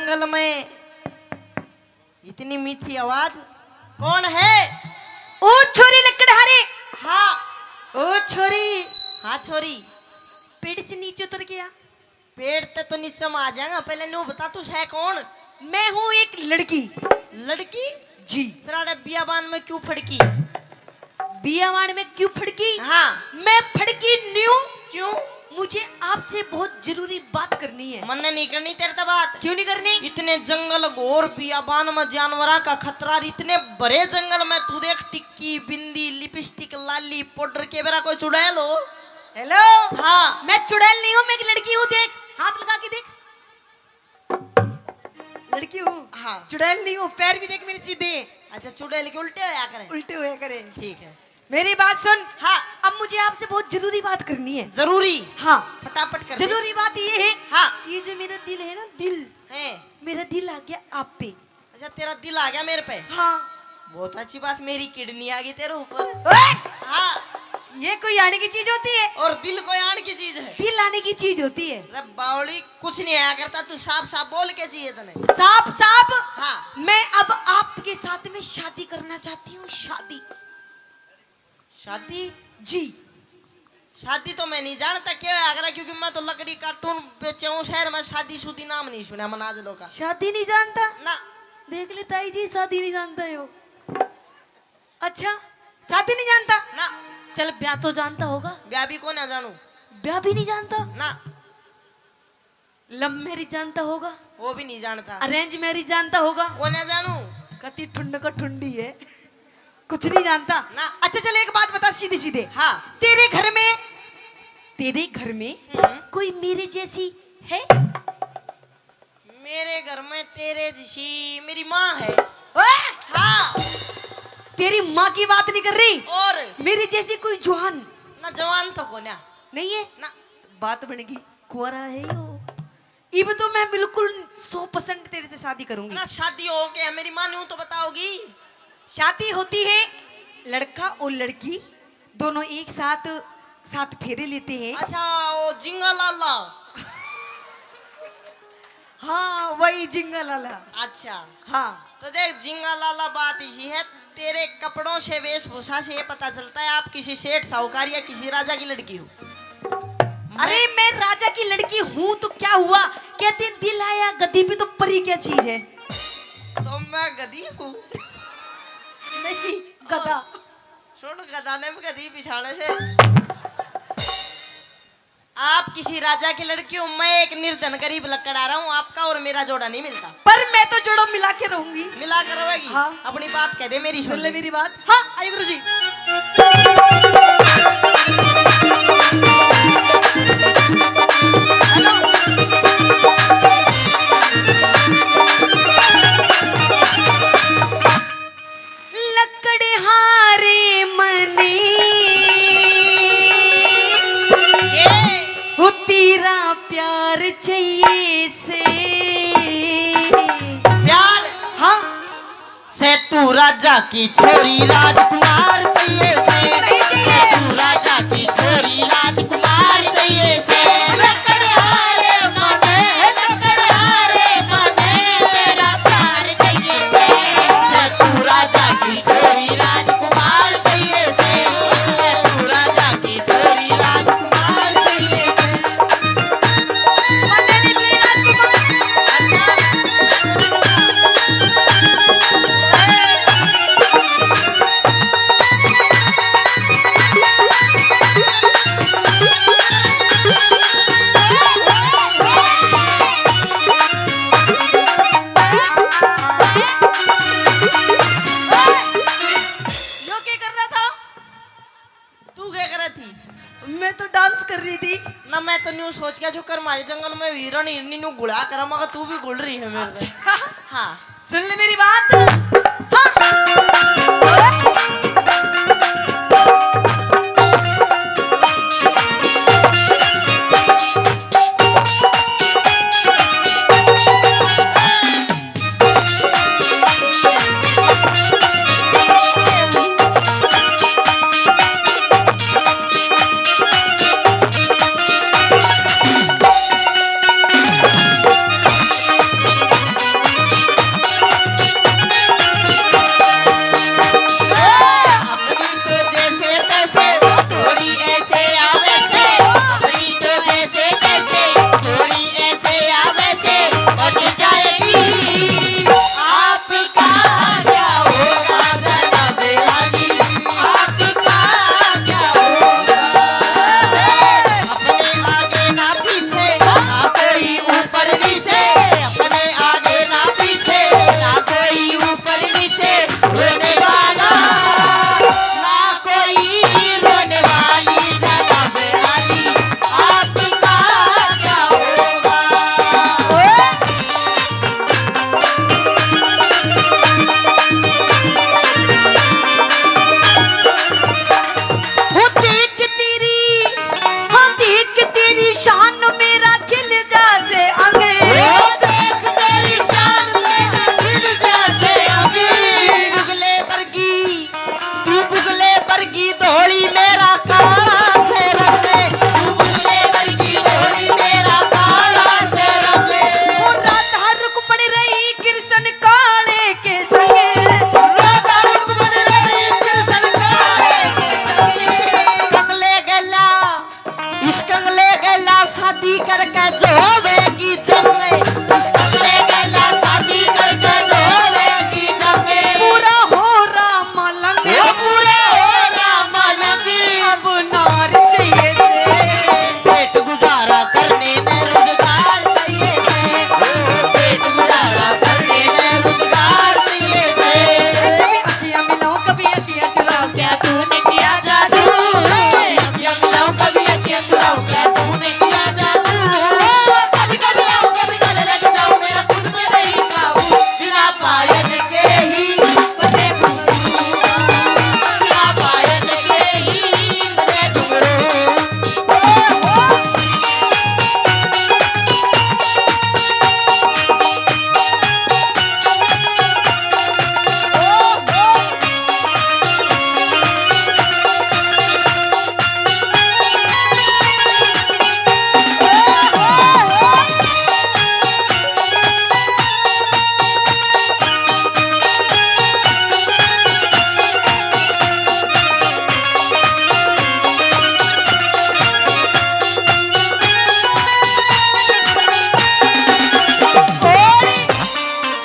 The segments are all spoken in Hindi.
जंगल में इतनी मीठी आवाज कौन है? ओ छोरी लकड़हारे। हाँ ओ छोरी। हाँ छोरी, पेड़ से नीचे उतर गया। पेड़ ते तो नीचे में आ जाएगा, पहले न्यू बता तू है कौन? मैं हूँ एक लड़की। लड़की? जी। फिर अरे बियाबान में क्यों फड़की? बियावान में क्यों फड़की? हाँ मैं फड़की न्यू। क्यों? मुझे आपसे बहुत जरूरी बात करनी है। मन नहीं करनी तेरे से बात। क्यों नहीं करनी? इतने जंगल घोर बियाबान में जानवरा का खतरा, इतने बड़े जंगल में तू देख टिक्की बिंदी लिपस्टिक लाली पाउडर के बेरा कोई चुड़ैल हो? हेलो। हाँ मैं चुड़ैल नहीं हूँ, मैं एक लड़की हूँ। देख हाथ लगा के देख, लड़की हूँ। हाँ चुड़ैल नहीं हूँ, पैर भी देख मेरे सीधे। अच्छा चुड़ैल के उल्टे होया करे? उल्टे हुए करे। ठीक है। मेरी बात सुन। हाँ अब मुझे आपसे बहुत जरूरी बात करनी है। जरूरी? हाँ फटाफट कर दे। जरूरी बात ये है। हाँ ये जो मेरा दिल है ना, दिल है। मेरा दिल आ गया आप पे। अच्छा तेरा दिल आ गया मेरे पे? हाँ। बहुत अच्छी बात, मेरी किडनी आ गई तेरे ऊपर। ओए! हाँ ये कोई आने की चीज होती है? और दिल कोई आने की चीज है? दिल आने की चीज होती है। अरे बावली कुछ नहीं आया करता, तू साफ साफ बोल के चाहिए तने। साफ साफ। हाँ मैं अब आपके साथ में शादी करना चाहती हूँ। शादी। शादी? जी। शादी तो मैं नहीं जानता क्या है आगरा, क्योंकि मैं तो लकड़ी कार्टून बेचे हूँ शहर में, शादी शुदी नाम नहीं सुना मनाजलों का। शादी नहीं जानता? ना। देख ले ताई जी, शादी नहीं जानता है वो। अच्छा शादी नहीं जानता ना। चल ब्याह तो जानता होगा। ब्याह भी को ना जानू? ब्याह भी नहीं जानता। ना। लव मैरिज जानता होगा। वो भी नहीं जानता। अरेंज मैरिज जानता होगा। वो ना जानू। कति ठुंड का ठुंडी है, कुछ नहीं जानता ना। अच्छा चल एक बात बता सीधे सीधे। हाँ तेरे घर में कोई मेरे जैसी है? मेरे घर में तेरे जैसी मेरी माँ है। ओए! हाँ तेरी माँ की बात नहीं कर रही, और मेरी जैसी कोई जवान ना। जवान तो कोन्या नहीं है ना। बात बनेगी। कुंवारा है यो। इब तो मैं बिल्कुल 100% तेरे से शादी करूंगी। ना शादी हो गया मेरी माँ ने तो बताओगी? शादी होती है लड़का और लड़की दोनों एक साथ साथ फेरे लेते हैं। अच्छा वो जिंगा लाला। हाँ वही जिंगा लाला। अच्छा हाँ तो देख जिंगा लाला, बात इसी है, तेरे कपड़ों से वेशभूषा से ये पता चलता है आप किसी सेठ साहूकार या किसी राजा की लड़की हो। अरे मैं राजा की लड़की हूँ तो क्या हुआ? कहते दिल आया गद्दी पे तो परी क्या चीज है? तो मैं गधी हूँ? नहीं गधा। सुन गधा ने भी गधी पिछाने से। आप किसी राजा की लड़की हो, मैं एक निर्धन गरीब लकड़ आ रहा हूँ, आपका और मेरा जोड़ा नहीं मिलता। पर मैं तो जोड़ो मिला के रहूंगी। मिला कर रहेगी? हाँ। अपनी बात कह दे, मेरी सुन सुन ले मेरी बात। हाँ आइए गुरु जी। लकड़हारे मने वो तेरा प्यार चाहिए से। प्यार? हाँ से तू राजा की छोरी राजकुमार चाहिए से तू राजा की छोरी राजकुमार चाहिए से। लकड़हारे मने तेरा प्यार चाहिए से तू राजा की छोरी राजकुमार चाहिए से तू राजा की छोरी राजकुमार चाहिए से। यो क्या कर रहा था? तू क्या कर रही थी? मैं तो डांस कर रही थी। ना मैं तो न्यू सोच गया जो कर हमारे जंगल में हिरण हिरनी नु गुड़ा कर, मगर तू भी गुड़ रही है मेरे पे। हाँ सुन ले मेरी बात। शान मेरा खिल जाते अंगे देख तेरी शान मेरा दिल जैसे अभी बुगले बरगी तू बुगले बरगी धोली मेरा काला से रंगे बुगले वर्गी डोली मेरा काला से रंगे वो राधा रुक्मणी रही कृष्ण काले के संगे राधा रुक्मणी रही कृष्ण काले के संगे कंगले गला इस कंगले गला शादी करके जोवेगी जंगे ले गला शादी करके जोड़ेगी जंगे पूरा हो राम लंगे वो पूरे हो राम लंगी अब नार चाहिए से पेट गुजारा करने में रोजगार चाहिए है पेट गुजारा करने में रोजगार चाहिए से कभी अखियां मिलाओ कभी अखियां चुराओ क्या तूने किया जादू अखियां मिलाऊं कभी अखियां चुराऊं क्या तूने किया जादू कभी कभी आऊं कभी गले लग जाऊं मेरा खुद में नहीं काबू बिना पायल के ही बने घुंघरू बिना पायल के ही बने घुंघरू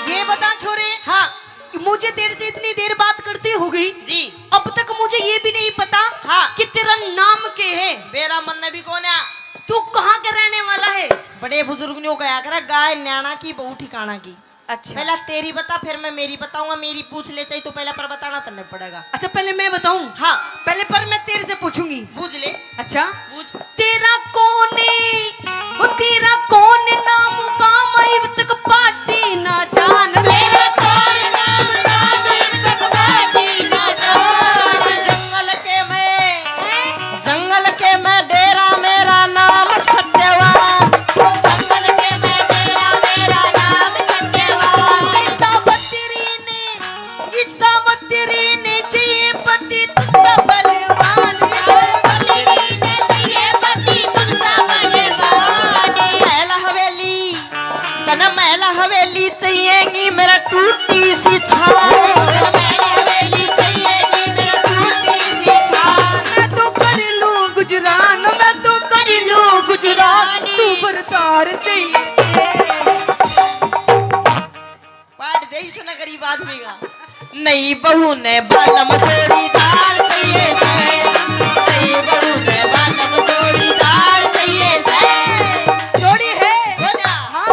ये बता छोरे हाँ मुझे तेरे से इतनी देर बात करती हो गई जी अब तक मुझे ये भी नहीं पता हाँ। कि तेरा नाम क्या है बेरा मन नबी कौन है तू कहाँ का रहने वाला है बड़े बुजुर्ग ने कहा करे गाय न्याणा की बहू ठिकाना की अच्छा पहला तेरी बता फिर मैं मेरी बताऊंगा मेरी पूछ ले चाहिए तो पहला पर बताना तन्ने पड़ेगा अच्छा पहले मैं बताऊं हाँ पहले पर मैं तेरे से पूछूंगी पूछ ले अच्छा पूछ तेरा कौन है वो तेरा कौन नाम काम अब तक पार्टी ना जान मेरा कौन नाम राम तक बाटी ना जान जंगल के मैं डेरा मेरा नाम सत्यवान जंगल के मैं तेरा मेरा नाम सत्यवान ईसा मतेरी ने चाहिए पति तुझसा बलवान तेरी ने चाहिए पति तुझसा बलवान महल हवेली चाहिएगी मेरा टूटी सी छान मेरी हवेली चाहिए मेरा टूटी सी छान मैं तो कर लूं गुजरान मैं तो कर लूं गुजरान तू बरकार चाहिए पाठ दे सुना गरीब आदमी का नई बहू ने बालम जोड़ीदार चाहिए थे नई बहू ने बालम जोड़ीदार चाहिए थे जोड़ी है बोला हाँ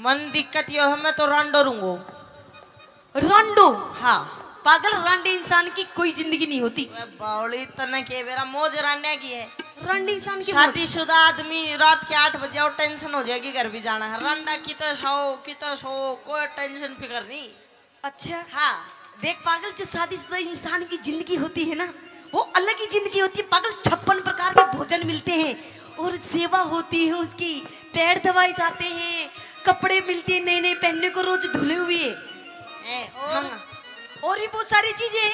मन दिक्कत यो है मैं तो रांडो रूंगो रांडो हाँ पागल रांडे इंसान की कोई जिंदगी नहीं होती। बावली तने के बेरा मौज रांडे की है। रांडे इंसान की शादीशुदा आदमी रात के 8 बजे और टेंशन हो जाएगी घर भी जाना है। रांडा की तो सो कोई टेंशन फिकर नहीं। अच्छा हाँ देख पागल, जो शादीशुदा इंसान की जिंदगी होती है ना वो अलग ही जिंदगी होती है पागल। 56 प्रकार के भोजन मिलते हैं और सेवा होती है उसकी, पैर दबाए जाते हैं, कपड़े मिलते हैं नए नए पहनने को रोज धुले हुए। और हाँ और भी बहुत सारी चीजें।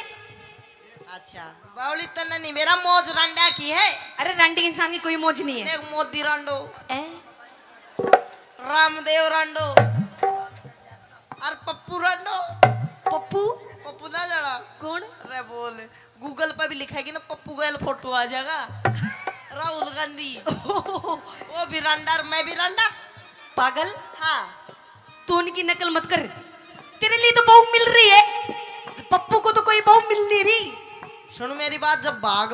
अच्छा बावली तन्ना नहीं, मेरा मौज रंडा की है। अरे रंडी इंसान की कोई मौज नहीं है। देख मोदी रांडो, ए? रामदेव रांडो और पप्पू रांडो। पप्पू पप्पू ना जरा कौन? अरे बोल, गूगल पर भी लिखेगी ना पप्पू का फोटो आ जाएगा। राहुल गांधी वो भी रंडा और मैं भी रंडा। पागल, हाँ तू उनकी नकल मत कर। तेरे लिए तो बहू मिल रही है, पप्पू को तो कोई बहू मिल नहीं रही। सुन मेरी बात, जब बाग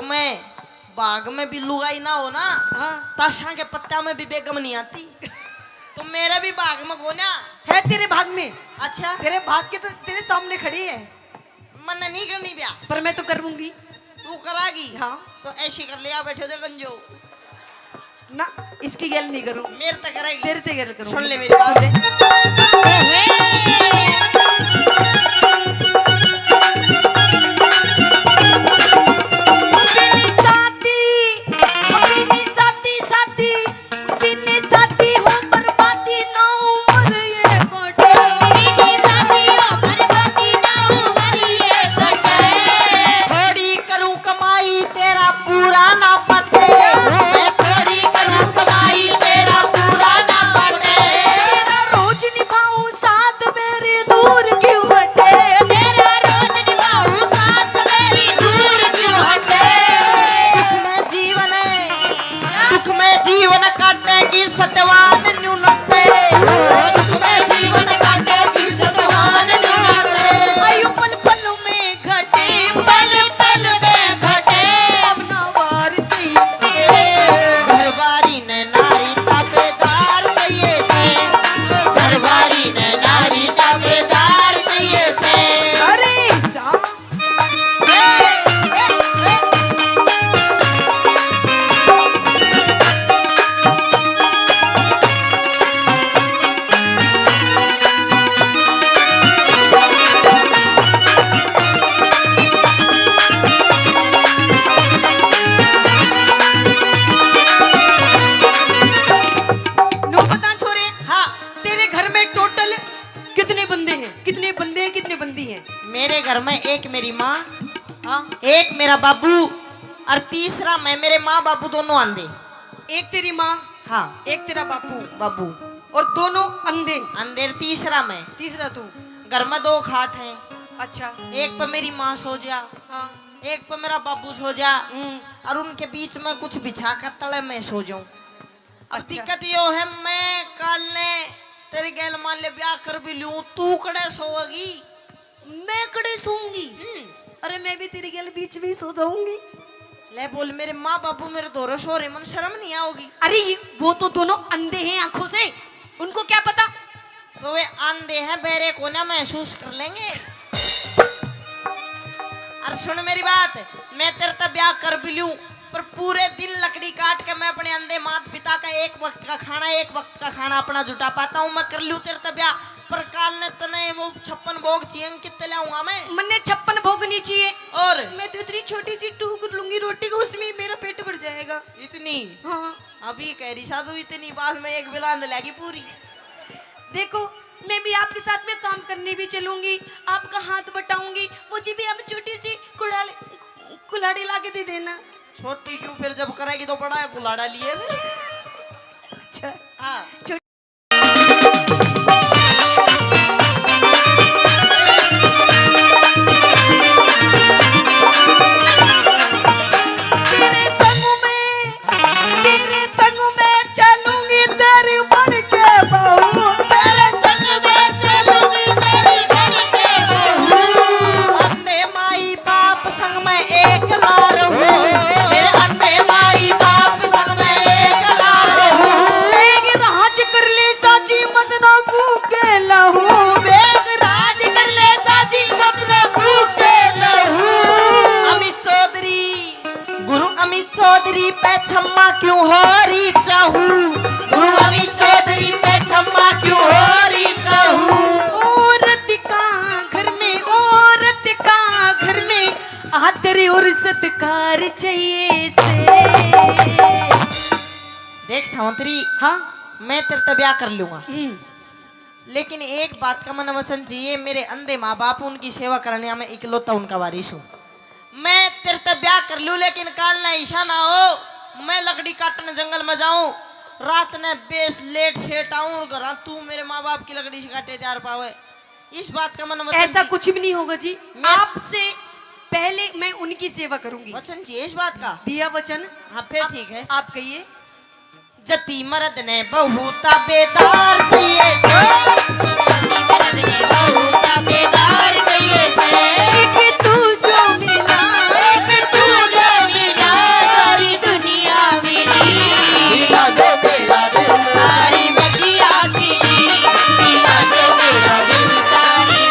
में भी लुगाई ना हो ना, हाँ ताशा के पत्ता में भी बेगम नहीं आती। तो मेरे भी बाग में गोना है तेरे भाग में। अच्छा तेरे भाग के तो तेरे सामने खड़ी है, मन नहीं करनी ब्याह, पर मैं तो करऊंगी। तू करागी। हाँ तो ऐसी कर लिया, बैठे थे गंजो ना, इसकी गैल नहीं करूँ, मेरे तक करेगी। तेरे ते गैल करूँ। सुन ले मेरी बात। थोड़ी करूं कमाई तेरा पूरा ना पटे, मैं थोड़ी करूं कमाई तेरा पूरा ना पटे। तेरा रोज निभाऊं साथ मेरे दूर क्यों हटे, तेरा रोज निभाऊं साथ मेरी दूर क्यों हटे। दुख में जीवन काटेगी सतवान न्यूनते, दुख में जीवन काटेगी सतवान न्यूनते। आयु पल पल में घटे, पल पल में घटे, अपना वार चाहिए। घरवारी ने नारी ताबेदार चाहिए से, घरवारी ने नारी ताबेदार चाहिए से। अरे सा नो बता छोरे, हाँ तेरे घर में टोटल कितने बंदे हैं? कितने बंदे हैं, कितने बंदी हैं? मेरे घर में एक मेरी माँ, हाँ एक मेरा बाबू और तीसरा मैं, मेरे माँ बाबू दोनों अंधे। एक तेरी माँ, हाँ एक तेरा बापू, बाबू और दोनों अंधे। अंधेर, तीसरा मैं। तीसरा तू। घर में 2 खाट हैं, अच्छा एक पे मेरी माँ सो जा, हाँ एक पे मेरा बाबू सो जा, हम्म, और उनके बीच में कुछ बिछा कर तले मैं सो जाऊं। अब अच्छा। दिक्कत यो है, मैं कल ने तेरे गैल मान ले ब्याह कर भी लूं, तू कड़े सोएगी। मैं कड़े सोऊंगी? अरे मैं भी तेरे गल बीच में ही सो जाऊंगी। ले बोल, मेरे माँ बाबू मेरे दोरो सो रहे, मन शर्म नहीं आओगी? अरे वो तो दोनों अंधे हैं आंखों से, उनको क्या पता। तो वे अंधे हैं, बेरे को ना महसूस कर लेंगे। और सुन मेरी बात, मैं तेरे तब ब्याह कर भी लूं, पर पूरे दिन लकड़ी काट के मैं अपने अंधे माता पिता का एक वक्त का खाना अपना जुटा पाता हूँ। मैं कर लूं तेरे तब ब्याह, पर काल ने तने वो 56 भोग चाहिए, कितने लाऊंगा मैं? मन्ने 56 भोग नहीं चाहिए, और मैं तो इतनी छोटी सी टूक लूंगी रोटी को, उसमें मेरा पेट भर जाएगा। इतनी हाँ अभी कह रही साधु, इतनी बाद में एक बिलांद लगी पूरी। देखो, मैं भी आपके साथ में काम करने भी चलूंगी, आपका हाथ बटाऊंगी, मुझे भी आप छोटी सी कुल्हाड़ी ला के दे देना। छोटी क्यों, फिर जब करेगी तो बड़ा है कुल्हाड़ा लिए। अच्छा हाँ तेरे संग में चलूंगी तेरी बन के बहू, तेरे संग में चलूंगी तेरी बन के बहू। अंधे माई बाप संग में एक लार हूँ, मेरे अंधे माई बाप संग में एक लार हूँ। बेग राज कर ले साची मत ना भूखे लहू, बेग राज कर ले साजी मत में फूके लहू। अमित चौधरी, गुरु अमित चौधरी पे क्षमा क्यों हो रही चाहूँ, गुरु अमित चौधरी पे क्षमा क्यों हो रही चाहूँ। औरत का घर में आदर और सत्कार चाहिए से। देख सावंतरी, हाँ मैं तेरे तब ब्याह कर लूंगा, लेकिन एक बात का मन वचन चाहिए, मेरे अंधे माँ बाप उनकी सेवा करने में इकलौता उनका वारिस हूँ। मैं तेरे तक ब्याह कर लूँ लेकिन काल ना ईशा ना हो, मैं लकड़ी काटने जंगल में जाऊं, रात ने बेस लेट सेट आऊं घर, तू मेरे माँ बाप की लकड़ी से काटे तैयार पावे। इस बात का मन वचन ऐसा कुछ भी नहीं होगा जी। मैं- आपसे पहले मैं उनकी सेवा करूंगी। वचन चाहिए इस बात का। दिया वचन। हाँ फिर ठीक है। आप कहिए। जति मर्द ने बहुता बेदार चाहिए से, मर्द ने बहुत बेदार कहिए से, एक तू जो मिला, एक तू जो मिला, सारी दुनिया मेरी, मिला दे मेरा दिल, सारी बगिया तेरी, मिला दे मेरा दिल, सारी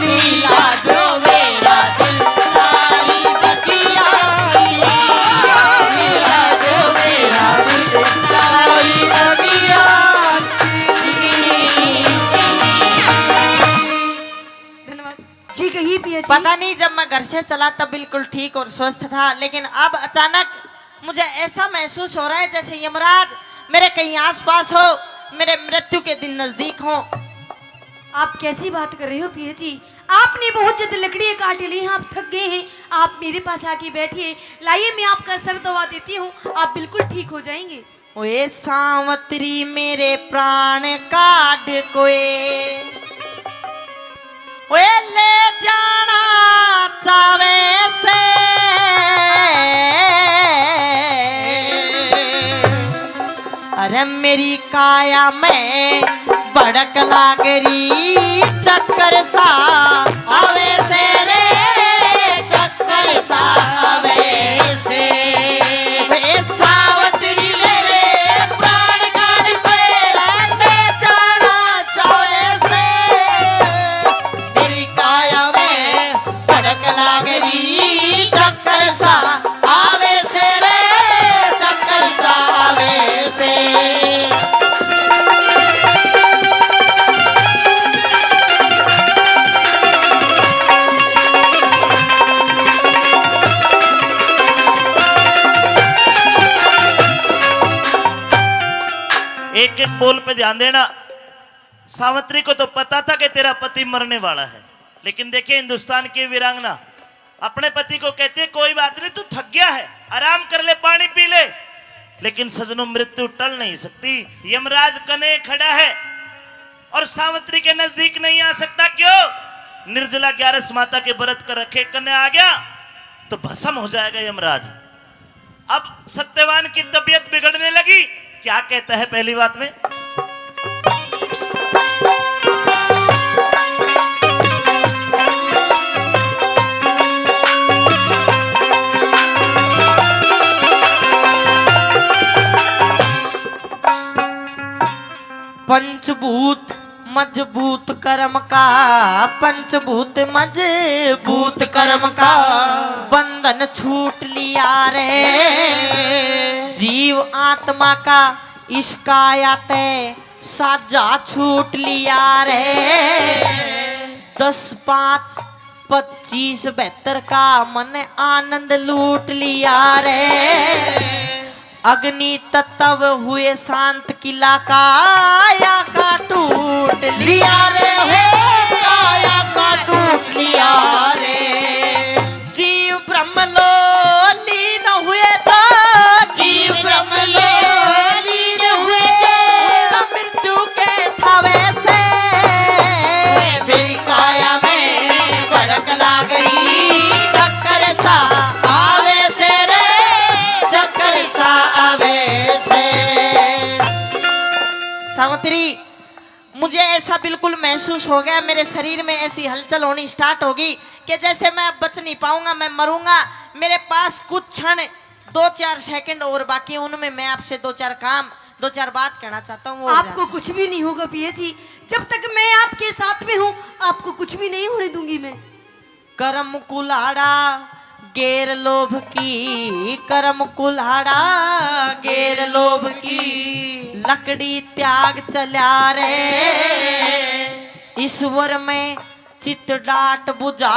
मिला दो मेरा दिल, सारी बगिया तेरी, मिला दो मेरा दिल, सारी बगिया धन्यवाद जी। कहिए पिया जी। पता नहीं जब मैं घर से चला तब बिल्कुल ठीक और स्वस्थ था, लेकिन अब अचानक मुझे ऐसा महसूस हो रहा है जैसे यमराज मेरे कहीं आसपास हो, मेरे मृत्यु के दिन नजदीक हो। आप कैसी बात कर रहे हो पिया जी? आपने बहुत ज्यादा लकड़ियां काट ली हैं, आप थक गए हैं। आप मेरे पास आके बैठिए, लाइए मैं आपका सर दवा देती हूँ, आप बिल्कुल ठीक हो जाएंगे। ओए सावत्री मेरे प्राण काट कोए, ओए ले जाना चावे से, अरे मेरी काया में भड़क लागरी चक्कर सा आवे से रे, चक्कर सा आवे से, वे सावत्री मेरे प्राण काट कोए, ले जाना चावे से, मेरी काया में भड़क लागरी चक्कर सा आवे से रे, चक्कर सा आवे से। एक एक बोल पे ध्यान देना। सावित्री को तो पता था कि तेरा पति मरने वाला है, लेकिन देखिए हिंदुस्तान की वीरांगना अपने पति को कहती है कोई बात नहीं, तू थक गया है, आराम कर ले, पानी पी ले। लेकिन सजनों, मृत्यु टल नहीं सकती। यमराज कने खड़ा है और सावित्री के नजदीक नहीं आ सकता। क्यों? निर्जला 11 माता के व्रत कर रखे, कने आ गया तो भस्म हो जाएगा यमराज। अब सत्यवान की तबीयत बिगड़ने लगी। क्या कहता है पहली बात में? पंचभूत मजबूत कर्म का, पंचभूत मजबूत कर्म का, बंधन छूट लिया रे, जीव आत्मा का इसका याते साजा छूट लिया रे, 10, 5, 25, 72 का मन आनंद लूट लिया रे, अग्नि तत्व हुए शांत, किला काया का टूट लिया रे, हो काया का टूट लिया रे, जीव ब्रह्म लो लीन हुए तो, जीव ब्रह्म लो लीन हुए तो, मृत्यु के ठावे से मेरी काया में भड़क लागरी चक्कर सा आवे से रे, चक्कर सा आवे से। सावित्री, मुझे ऐसा बिल्कुल महसूस हो गया, मेरे शरीर में ऐसी हलचल होनी स्टार्ट होगी कि जैसे मैं बच नहीं पाऊंगा, मैं मरूंगा। मेरे पास कुछ क्षण 2-4 सेकंड और बाकी, उनमें मैं आपसे 2-4 काम, 2-4 बात कहना चाहता हूँ। आपको कुछ भी नहीं होगा पिया जी, जब तक मैं आपके साथ में हूँ आपको कुछ भी नहीं होने दूंगी मैं। कर्म कुल्हाड़ा गेर लोभ की, कर्म कुल्हाड़ा गेर लोभ की, लकड़ी त्याग चला रे, ईश्वर में चित डाट बुझा,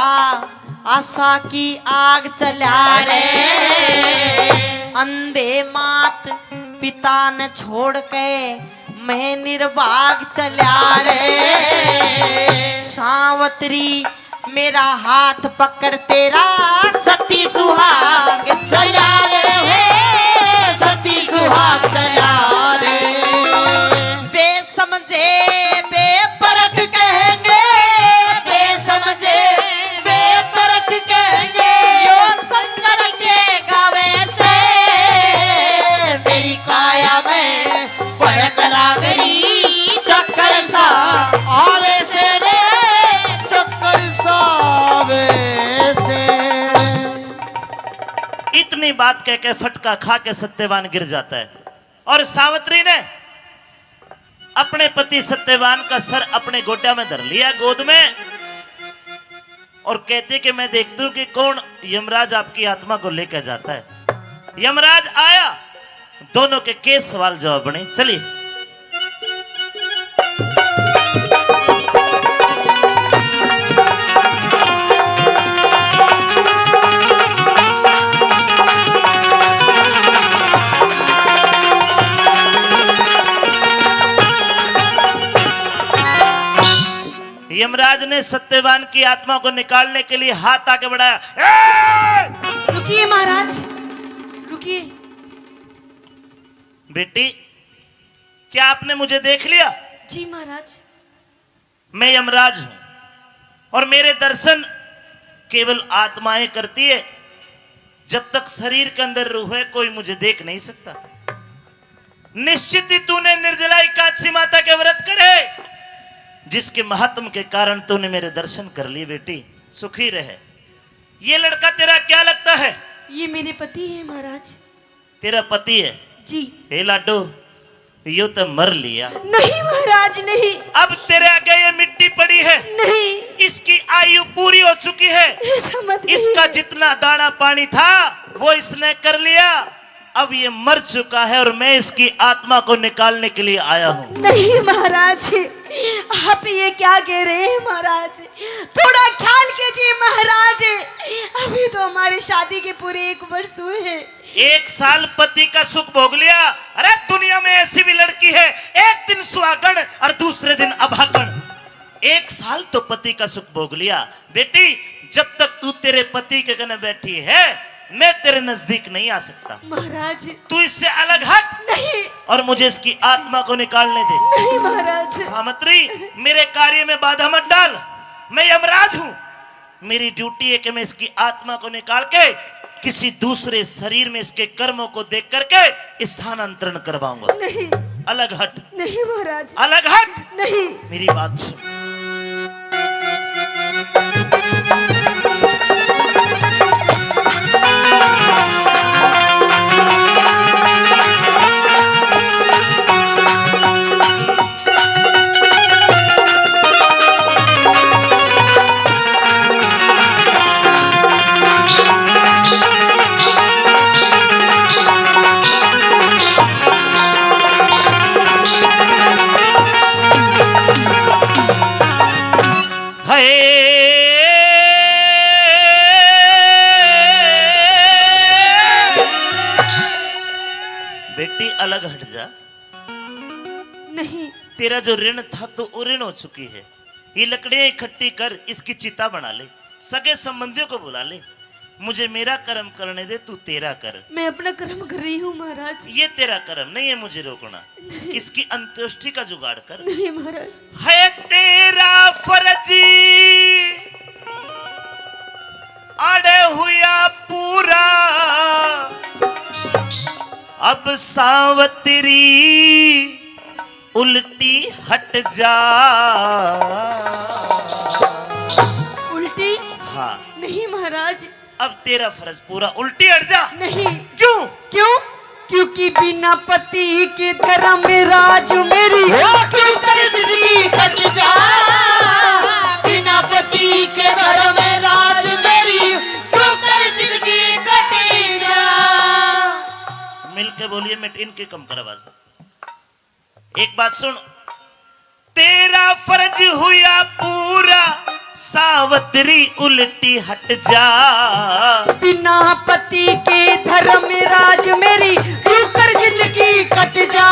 आशा की आग चला रे, अंधे मात पिता ने छोड़ के मैं निर्भाग चल्या रे सावत्री मेरा हाथ पकड़ तेरा सती सुहाग चल्या रे सती सुहाग चल्या रे बेसमझे बेपरख कहेंगे बेसमझे बेपरख कहेंगे यो चंदन के गावे से मेरी काया में भड़क लागरी चक्कर सा आवे से रे चक्कर सा आवे से। इतनी बात कह के फटका खा के सत्यवान गिर जाता है और सावित्री ने अपने पति सत्यवान का सर अपने गोटा में धर लिया गोद में और कहते कि मैं देखती हूं कि कौन यमराज आपकी आत्मा को लेकर जाता है। यमराज आया, दोनों के केस सवाल जवाब बने। चलिए यमराज ने सत्यवान की आत्मा को निकालने के लिए हाथ आगे बढ़ाया। रुकिए महाराज, रुकिए। बेटी, क्या आपने मुझे देख लिया? जी महाराज। मैं यमराज हूं और मेरे दर्शन केवल आत्माएं करती है। जब तक शरीर के अंदर रूह है कोई मुझे देख नहीं सकता। निश्चित ही तूने निर्जला एकादशी माता के व्रत करे जिसके महात्म के कारण तूने मेरे दर्शन कर लिए। बेटी सुखी रहे। ये लड़का तेरा क्या लगता है? ये मेरे पति है महाराज। तेरा पति है? जी। हे लाडो, यो तो मर लिया। नहीं महाराज नहीं। अब तेरे आगे ये मिट्टी पड़ी है। नहीं। इसकी आयु पूरी हो चुकी है। ऐसा मत कहिए। इसका जितना दाना पानी था वो इसने कर लिया। अब ये मर चुका है और मैं इसकी आत्मा को निकालने के लिए आया हूँ। नहीं महाराज, आप ये क्या कह रहे हैं महाराज? थोड़ा ख्याल कीजिए महाराज, अभी तो हमारी शादी के पूरे 1 वर्ष हुए हैं। 1 साल पति का सुख भोग लिया। अरे दुनिया में ऐसी भी लड़की है, एक दिन सुहागण और दूसरे दिन अभागण। 1 साल तो पति का सुख भोग लिया। बेटी जब तक तू तेरे पति के कने बैठी है मैं तेरे नजदीक नहीं आ सकता। महाराज तू इससे अलग हट। नहीं। और मुझे इसकी आत्मा को निकालने दे। नहीं महाराज। सावित्री मेरे कार्य में बाधा मत डाल। मैं यमराज हूं। मेरी ड्यूटी है कि मैं इसकी आत्मा को निकाल के किसी दूसरे शरीर में इसके कर्मों को देख करके स्थानांतरण करवाऊंगा। नहीं। अलग हट। नहीं महाराज। अलग हट। नहीं। मेरी बात सुन। बेटी अलग हट जा। नहीं। तेरा जो ऋण था तो वो ऋण हो चुकी है। ये लकड़ियां इकट्ठी कर इसकी चिता बना ले, सगे संबंधियों को बुला ले। मुझे मेरा कर्म करने दे, तू तेरा कर। मैं अपना कर्म कर रही हूँ महाराज। ये तेरा कर्म नहीं है मुझे रोकना। इसकी अंत्येष्टि का जुगाड़ कर। नहीं महाराज। है तेरा फर्जी अड़े हुआ पूरा, अब सावत्री उल्टी हट जा। उल्टी? हाँ। नहीं महाराज। अब तेरा फर्ज पूरा, उल्टी हट जा। नहीं। क्यों? क्यों? क्योंकि बिना पति के धर्म में राज मेरी क्यों कर जिंदगी कट जा, बिना पति के घर में राज मेरी क्यों कर जिंदगी कट जा। मिलके बोलिए, मैं इनके कम कर आवाज। एक बात सुन, तेरा फर्ज हुआ पूरा सावत्री उल्टी हट जा। बिना पति के धर्म राज मेरी कर जिंदगी कट जा।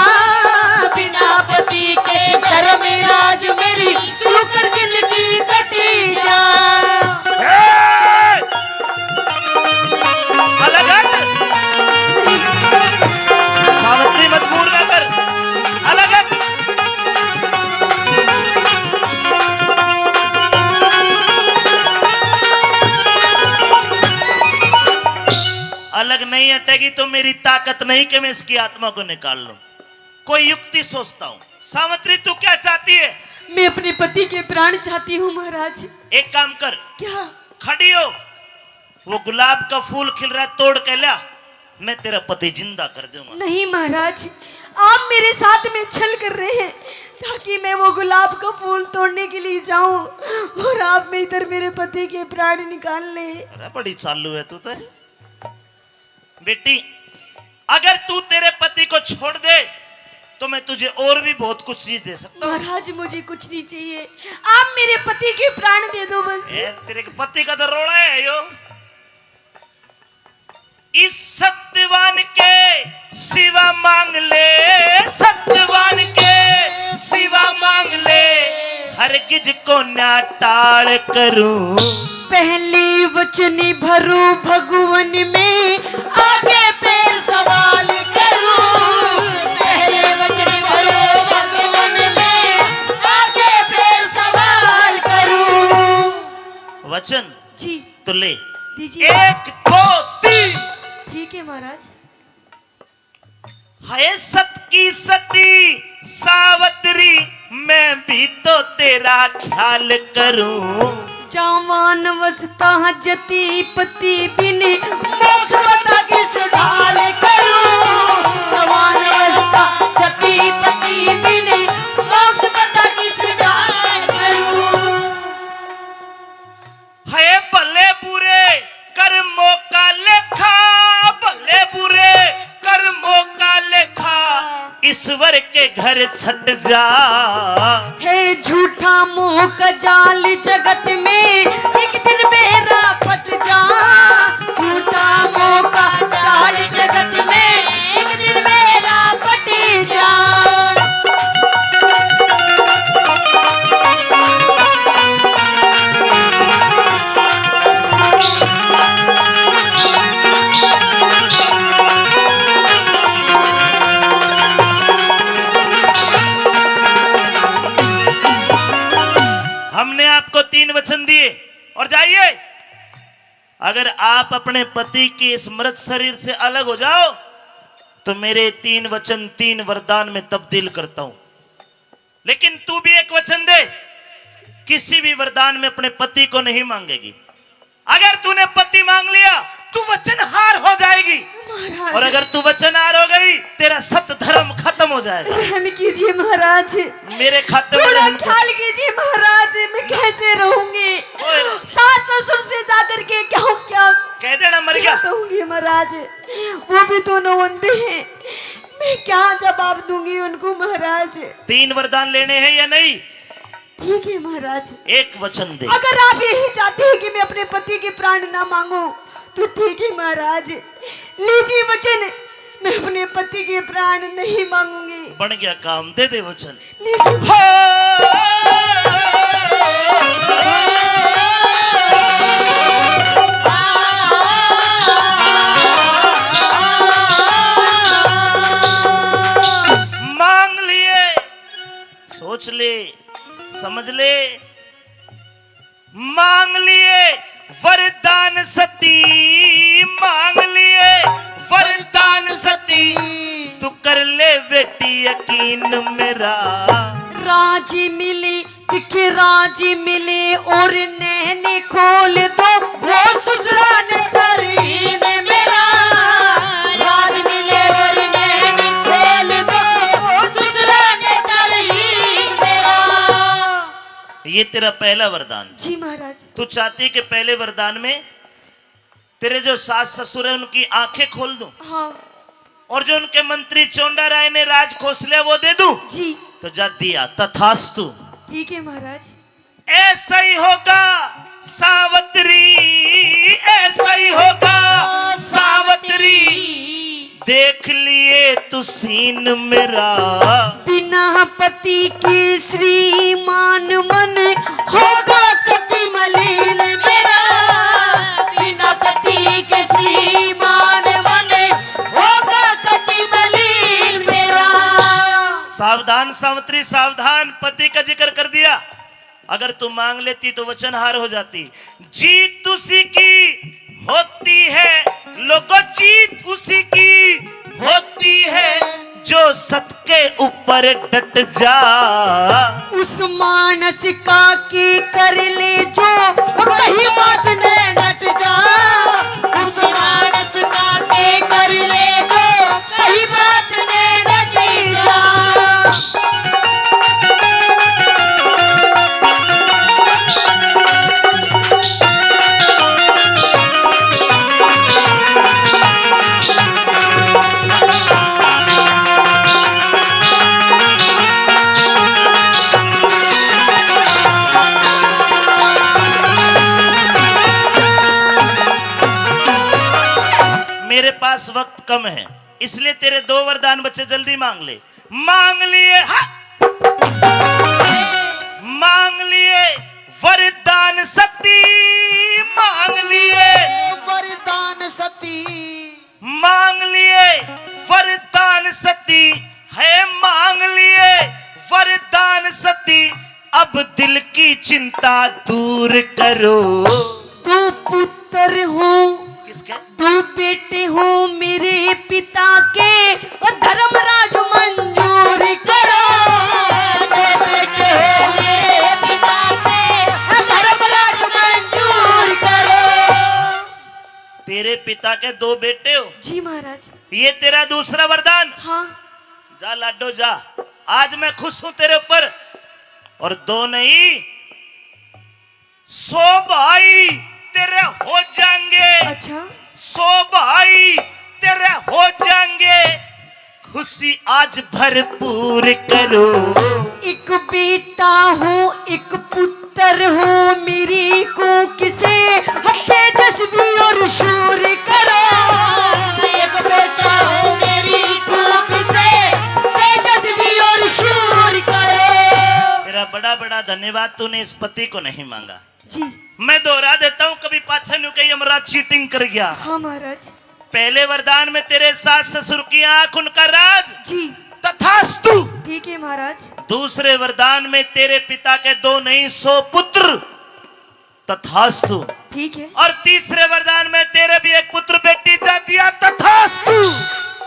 बिना पति के धर्म राज मेरी कर जिंदगी कटी जा। अलग हट। सावित्री मजबूर न कर, अलग हट। अलग नहीं हटेगी तो मेरी ताकत नहीं कि मैं इसकी आत्मा को निकाल लूं। कोई युक्ति सोचता हूं। सावित्री तू क्या चाहती है? मैं अपने पति के प्राण चाहती हूँ महाराज। एक काम कर, क्या? खड़ी हो, वो गुलाब का फूल खिल रहा है, तोड़ के ला, मैं तेरा पति जिंदा कर दूंगा। नहीं महाराज, आप मेरे साथ में छल कर रहे हैं ताकि मैं वो गुलाब का फूल तोड़ने के लिए जाऊं और आप में इधर मेरे पति के प्राण निकाल ले। अरे बड़ी चालू है तू तो। बेटी, अगर तू तेरे पति को छोड़ दे तो मैं तुझे और भी बहुत कुछ चीज दे सकता हूँ। महाराज मुझे कुछ नहीं चाहिए, आप मेरे पति के प्राण दे दो बस। तेरे पति का तो रोड़ा है यो। इस सत्यवान के सिवा मांग ले, सत्यवान के सिवा मांग ले, हरगिज को ना टाल करूं। पहली वचनी भरू भगवन में, आगे पैर सवाल करूं। पहले वचन भरो भगवन में, आगे पैर सवाल करूं। वचन जी तो ले, दीजिए। 1 2 3। ठीक है महाराज। है सत की सती सावित्री, मैं भी तो तेरा ख्याल करूं। जवान वसता जति पति बिन, मोक्ष बता किस ढाल करूं। जवान अवस्था जति पति बिन, मोक्ष बता किस ढाल करूं। है भले बुरे कर्मों का लेखा, भले बुरे कर्मों का लेखा, ईश्वर के घर छट जा। है झूठा मोह का जाल जगत में, एक दिन मेरा फट जा। झूठा मोह का जाल जगत में, एक दिन मेरा फट जा। हमने आपको 3 वचन दिए और जाइए। अगर आप अपने पति के इस मृत शरीर से अलग हो जाओ तो मेरे 3 वचन 3 वरदान में तब्दील करता हूं। लेकिन तू भी एक वचन दे, किसी भी वरदान में अपने पति को नहीं मांगेगी। अगर तूने पति मांग लिया तू वचनहार हो जाएगी, और अगर तू वचनहार हो गई तेरा सत धर्म खत्म हो जाएगा। रहम कीजिए महाराज, मेरे खाते में थोड़ा रहम कर। ख्याल कीजिए महाराज, मैं कैसे रहूंगी? सास ससुर से जाकर के क्या कह देना मर गया। कहूंगी महाराज, वो भी दोनों अंधे हैं, मैं क्या जवाब दूंगी उनको महाराज? 3 वरदान लेने हैं या नहीं? ठीक है महाराज। एक वचन दे। अगर आप यही चाहते हैं कि मैं अपने पति के प्राण ना मांगू तो ठीक है महाराज, लीजिए वचन, मैं अपने पति के प्राण नहीं मांगूंगी। बन गया काम, दे दे वचन। लीजिए। मांग लिए, सोच ले, समझ ले, मांग लिए वरदान सती, मांग लिए वरदान सती, तू कर ले बेटी यकीन मेरा। राजी मिले दिखे राजी मिले और नैने खोल दो वो ससुराल तरीन मेरा। राज मिले और नैन खोल दो वो ससुराल तरीन मेरा। ये तेरा पहला वरदान। जी महाराज। तू चाहती कि पहले वरदान में तेरे जो सास ससुर है उनकी आंखें खोल दूं, हाँ और जो उनके मंत्री चोंडा राय ने राज खोस लिया वो दे दूं? जी तो जा दिया, तथास्तु। ठीक है महाराज। ऐसा ही होगा सावित्री, ऐसा ही होगा सावित्री, देख लिए तू सीन मेरा। बिना पति की श्रीमान मन होगा कति मलिन मेरा। बिना पति के श्रीमान मन होगा कति मलिन मेरा। सावधान सावित्री सावधान, पति का जिक्र कर दिया। अगर तू मांग लेती तो वचनहार हो जाती। जीत उसी की होती है लोगों, जीत उसी की होती है जो सत के ऊपर डट जा। उस मानस का की कर ले जो कहीं बात न डट जा। उस मानस का के कर ले जो कहीं बात ने डटी जा। मेरे पास वक्त कम है, इसलिए तेरे 2 वरदान बच्चे जल्दी मांग ले। मांग लिए, हाँ। मांग लिए वरदान सती, मांग लिए वरदान सती, मांग लिए वरदान सती है, मांग लिए वरदान सती। अब दिल की चिंता दूर करो। दो पुत्र हो, किसके? दो बेटे हो मेरे पिता के, और धर्मराज मंजूर करो। दो बेटे हो मेरे पिता के, धर्मराज मंजूर करो। तेरे पिता के 2 बेटे हो, जी महाराज। ये तेरा दूसरा वरदान। हाँ जा लाडो जा, आज मैं खुश हूं तेरे ऊपर। और 2 नहीं 100 भाई तेरे हो जाएंगे। अच्छा, 100 भाई तेरे हो जाएंगे। खुशी आज भरपूर करो। एक बेटा हो एक पुत्र हो मेरी को किसे, तेजस्वी और शूर करो। एक बेटा हो मेरी खूब से, तेजस्वी और शूर करो। तेरा बड़ा बड़ा धन्यवाद, तूने इस पति को नहीं मांगा। जी मैं दोहरा देता हूँ, कभी पाछे नु कहीं हमारा चीटिंग कर गया। हाँ महाराज। पहले वरदान में तेरे सास ससुर की आंख उनका राज, जी तथास्तु। ठीक है महाराज। दूसरे वरदान में तेरे पिता के 2 नहीं 100 पुत्र, तथास्तु। ठीक है और तीसरे वरदान में तेरे भी 1 पुत्र बेटी जा दिया, तथास्तु।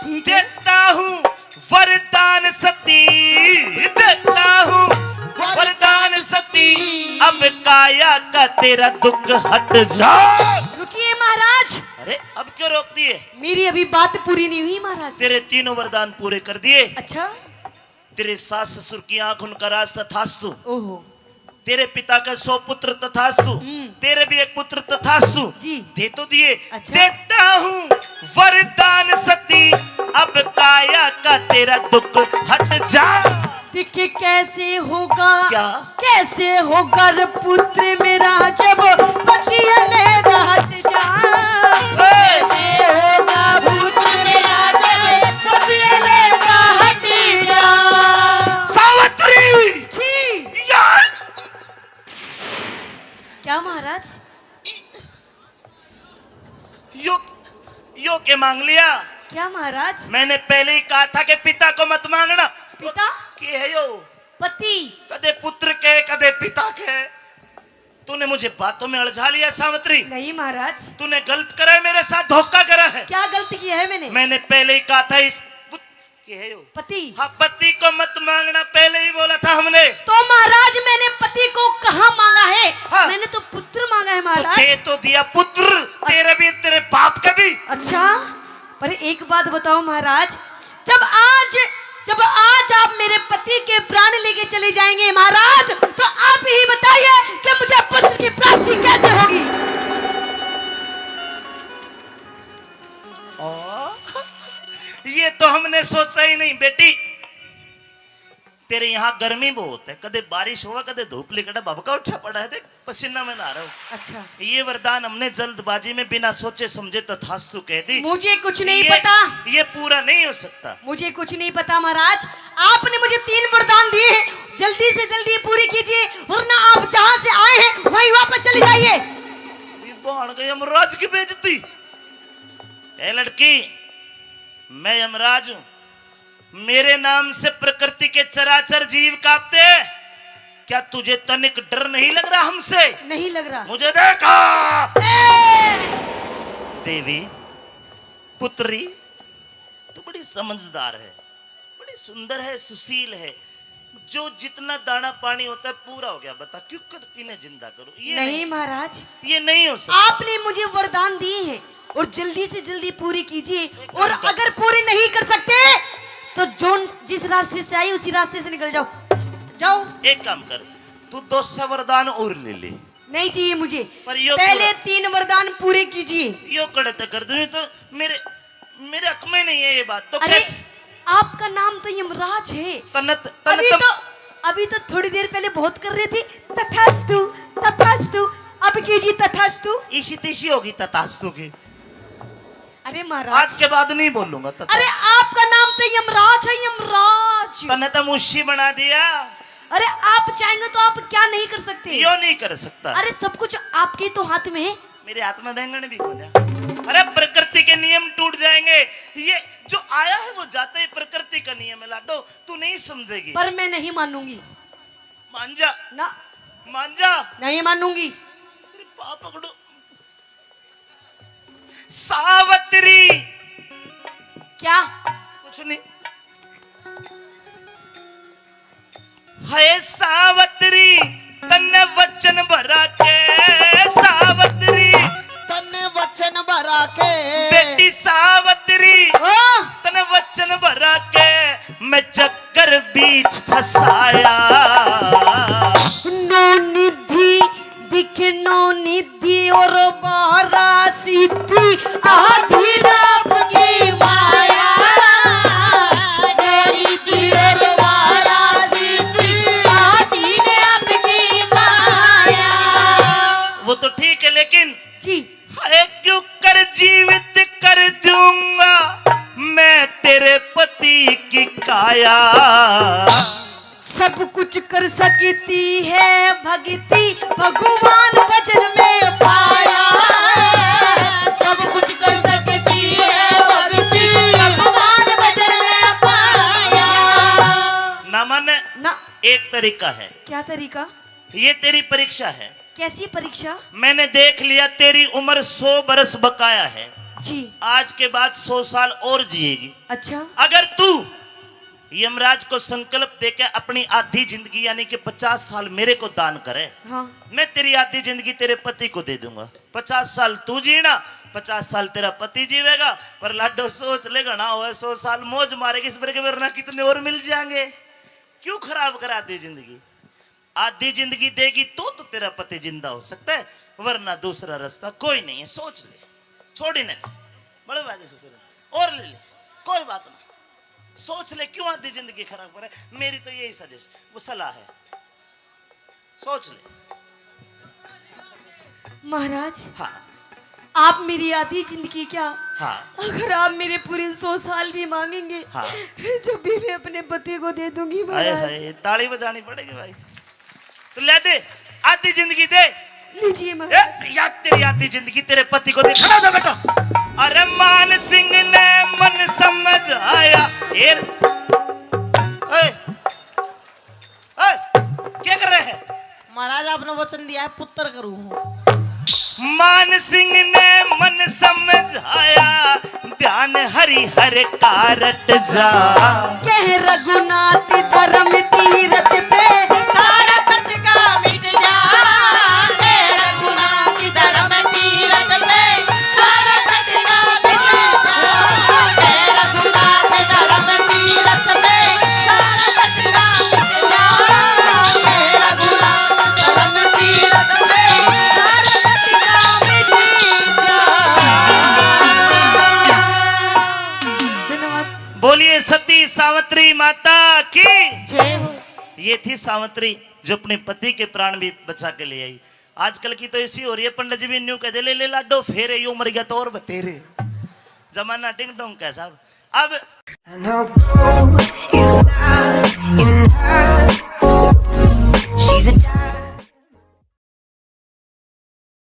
ठीक है। देता हूँ वरदान सती, देता हूँ वरदान सती। अब काया का तेरा दुख हट जा। रुकिए महाराज, अरे अब क्यों रोक दिए? मेरी अभी बात पूरी नहीं हुई महाराज। तेरे 3 वरदान पूरे कर दिए। अच्छा, तेरे सास ससुर की आंख उनका राज, तथास्तु। ओहो, तेरे पिता का 100 पुत्र, तथास्तु। तेरे भी 1 पुत्र, तथास्तु। जी। दे तो दिए। अच्छा। देता हूँ वरदान सती, अब काया का तेरा दुख हट जा। देखिए कैसे होगा, क्या? कैसे होगा रे पुत्र मेरा जब पति अलग हट जा। कैसे होगा पुत्र मेरा जब पति अलग हट जा। सावित्री जी यार, क्या महाराज? यो के मांग लिया। क्या महाराज? मैंने पहले ही कहा था कि पिता को मत मांगना। पिता? की है यो? पति? कदे पुत्र के कदे पिता के। तूने मुझे बातों में उलझा लिया सावित्री। नहीं महाराज। तूने गलत करा है, मेरे साथ धोखा करा है। क्या गलती किया है मैंने? मैंने पहले ही कहा था इस की है यो? पति? हाँ, पति को मत मांगना, पहले ही बोला था हमने। तो महाराज मैंने पति को कहाँ मांगा है? हाँ। मैंने तो पुत्र मांगा है तो महाराज। दे तो दिया पुत्र, तेरे भी तेरे बाप के भी। अच्छा, पर एक बात बताओ महाराज, जब आज आप मेरे पति के प्राण लेके चले जाएंगे महाराज, तो आप ही बताइए कि मुझे पुत्र की प्राप्ति कैसे होगी? ये तो हमने सोचा ही नहीं बेटी। तेरे यहाँ गर्मी बहुत है, कदे बारिश हुआ कदे धूप लिकड़ा भबका उठा पड़ा है, देख पसीना में नहा रहा हूँ। अच्छा, ये वरदान हमने जल्दबाजी में बिना सोचे समझे तथास्तु कह दी। मुझे कुछ नहीं ये- पता, ये पूरा नहीं हो सकता। मुझे कुछ नहीं पता महाराज। आपने मुझे 3 वरदान दिए हैं, जल्दी से जल्दी पूरी कीजिए, वरना आप जहाँ से आए हैं वहीं वापस चले जाइए। ये बन गई यमराज की बेइज्जती। ए लड़की, मैं यमराज हूं, मेरे नाम से प्रकृति के चराचर जीव कांपते हैं। क्या तुझे तनिक डर नहीं लग रहा हमसे? नहीं लग रहा। मुझे देखा। देवी पुत्री, तू बड़ी समझदार है, बड़ी सुंदर है, सुशील है। जो जितना दाना पानी होता है पूरा हो गया, बता क्यों कर इन्हें जिंदा करूं? ये नहीं महाराज, ये नहीं हो सकता। आपने मुझे वरदान दिए हैं और जल्दी से जल्दी पूरी कीजिए, और अगर पूरी नहीं कर सकते तो जोन जिस रास्ते से आई उसी रास्ते से निकल जाओ। जाओ। एक काम कर, तू 200 वरदान और ले ले। नहीं चाहिए मुझे, पर यो पहले 3 वरदान पूरे कीजिए। यो कड़ते कर दूं तो मेरे मेरे हक में नहीं है ये बात। तो अरे कैसे? आपका नाम तो यमराज है। तनत अभी तो थोड़ी देर पहले बहुत कर रहे थे तथास्तु तथास्तु, अब कीजिए तथास्तु। इसी तिशी होगी तथास्तु की। अरे महाराज, आज के बाद नहीं बोलूंगा तथास्तु। अरे आपका नाम तो यमराज है, यमराज। तने तो मुशी बना दिया। अरे आप चाहेंगे तो आप क्या नहीं कर सकते? यो नहीं कर सकता। अरे सब कुछ आपके तो हाथ में है। मेरे हाथ में बैंगन भी खोजा। अरे प्रकृति के नियम टूट जाएंगे। ये जो आया है वो जाता ही प्रकृति का नियम है लाडो, तू नहीं समझेगी। पर मैं नहीं मानूंगी। मान जा, ना, मान जा। नहीं मानूंगी। तेरे पाप पकड़ो। सावित्री। क्या? कुछ नहीं। है सावित्री, तन्ने वचन भरा के। सावित्री, तन्ने वचन भरा के। बेटी सावित्री, ओ, तने वचन भरा के मैं चक्कर बीच फंसाया। नो निधि दिखे नो निधि और बारा सिद्धि आधी राम की माया। निधि और बारा सिद्धि आधी राम की माया। वो तो ठीक है, लेकिन जी, है क्यों कर जीवित कर दूंगा मैं तेरे पति की काया। सब कुछ कर सकती है भक्ति, भगवान भजन में पाया। सब कुछ कर सकती है भक्ति, भगवान भजन में पाया। ना माने ना, एक तरीका है। क्या तरीका? ये तेरी परीक्षा है। कैसी परीक्षा? मैंने देख लिया तेरी उम्र 100 बरस बकाया है। जी, आज के बाद 100 साल और जिएगी। अच्छा। अगर तू यमराज को संकल्प देकर अपनी आधी जिंदगी यानी कि 50 साल मेरे को दान करे, हाँ, मैं तेरी आधी जिंदगी तेरे पति को दे दूंगा। 50 साल तू जीना, 50 साल तेरा पति जीवेगा। पर लाडो सोच लेगा ना, हो 100 साल मौज मारेगी इस के, वरना कितने और मिल जाएंगे। क्यों खराब करा दी जिंदगी? आधी जिंदगी देगी तो तेरा पति जिंदा हो सकता है, वरना दूसरा रास्ता कोई नहीं है। सोच ले, छोड़ ही नहीं। बड़े बात और ले ले, कोई बात ना। सोच ले, क्यों आधी जिंदगी खराब करे? मेरी तो यही सजेशन, वो सलाह है। सोच ले। महाराज, हाँ आप मेरी आधी जिंदगी क्या, हाँ अगर आप मेरे पूरे 100 साल भी मांगेंगे, हाँ। जब भी मैं अपने पति को दे दूंगी हाय महाराज। हाय, ताली बजानी पड़ेगी भाई। तो ले दे, आधी जिंदगी दे। लीजिए महाराज। याद तेरी आधी जिंदगी तेरे पति को दे। खड़ा हो जा बेटा। अरे मान सिंह ने मन समझ आया। क्या कर रहे हैं? महाराज आपने वचन दिया है पुत्र करूं। मान सिंह ने मन समझ आया, ध्यान हरि हर कारट जा। कह रघुनाथ धर्म तीरथ पे सारा खटका मिट जा। रघुनाथ धर्म तीरथ पे सारा खटका मिट जा। रघुनाथ धर्म तीरथ पे सारा खटका मिट जा। रघुनाथ धर्म तीरथ पे सारा खटका मिट जा। धन्यवाद। बोलिए सती सावत सावित्री माता की। जय हो। ये थी सावित्री जो अपने पति के प्राण भी बचा के ले आई। आजकल की तो ऐसी हो रही है, पंडित जी भी न्यू कहते ले ले लाडो फेरे यो मर गया तो और बतेरे, जमाना टिंग टोंग का साहब। अब